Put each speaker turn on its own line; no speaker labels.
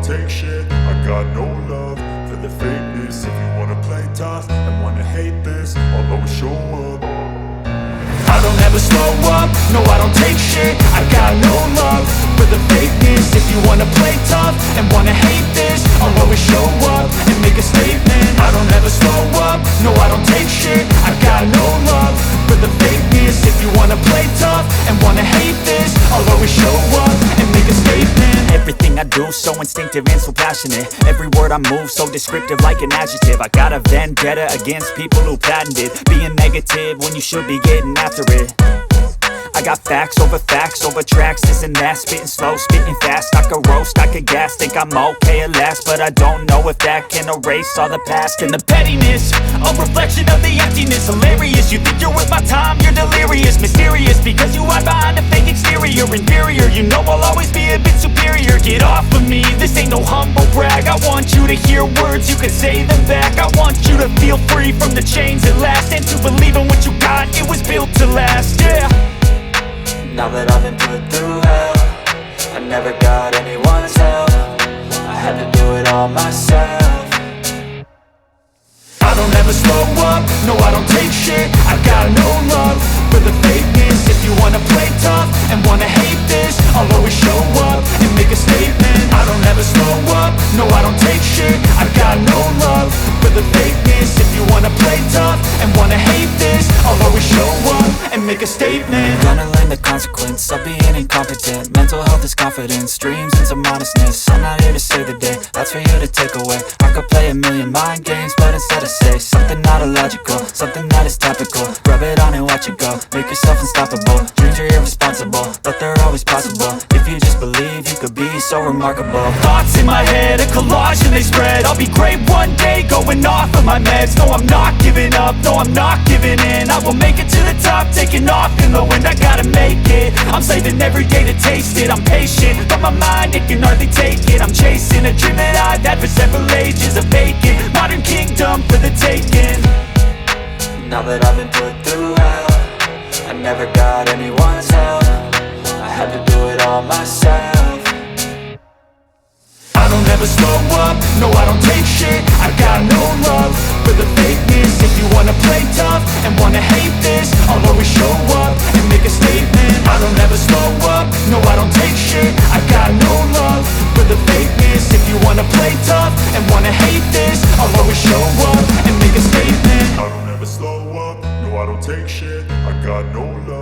take shit. I got no love for the fakeness. If you wanna play tough and wanna hate this, I'll always show up. I don't ever slow up, no I don't take shit. I got no love for the fakeness. If you wanna play tough and wanna hate this, I'll always show up and make a statement. I don't ever slow up, no I don't take shit. I got no love for the fakeness. If you wanna play tough and wanna hate this, I'll always show up and make a statement.
Everything I do so instinctive and so passionate. Every word I move so descriptive like an adjective. I got a vendetta against people who patented being negative when you should be getting after it. I got facts over tracks, this and that. Spitting slow, spitting fast. I could roast, I could gas. Think I'm okay at last, but I don't know if that can erase all the past. And the pettiness, a reflection of the emptiness. Hilarious, you think you're worth my time, you're delirious. Mysterious, because you hide behind a fake exterior. Inferior, you know I'll always be a bit superior. Get off of me, this ain't no humble brag. I want you to hear words, you can say them back. I want you to feel free from the chains at last, and to believe in what you got, it was built to last, yeah.
Now that I've been put through hell, I never got anyone's help. I had to do it all myself.
I don't ever slow up, no I don't take shit. I got no love for the fakeness. If you wanna play tough and wanna hate this, I'll always show up and make a statement. I don't ever slow up, no I don't take shit. I got no love for the fakeness. If you wanna play tough and wanna hate this, I'll always show up and make a statement.
Gonna learn the consequence of being incompetent. Mental health is confidence, dreams and some honestness. I'm not here to save the day, that's for you to take away. I could play a million mind games, but instead I say something not illogical, something that is topical. Rub it on and watch it go, make yourself unstoppable. Dreams are irresponsible, but they're always possible. If you just believe, you could be so remarkable.
Thoughts in my head, a collage and they spread. I'll be great one day, going off of my meds. No, I'm not giving up, no, I'm not giving in. I will make it to the top, taking off in the wind. I gotta make it, I'm saving every day to taste it. I'm patient, but my mind, it can hardly take it. I'm chasing a dream that I've had for several ages. A vacant, modern kingdom for the taking.
Now that I've been put through hell, I never got anyone's help. I had to do it all myself.
I don't ever slow up, no I don't take shit. I got no love for the fakeness. If you wanna play tough and wanna hate this, I'll always show up and make a statement. I don't ever slow up, no I don't take shit. I got no love for the fakeness. If you wanna play tough and wanna hate this, I'll always show up and make a statement. I don't ever slow up, no I don't take shit. I got no love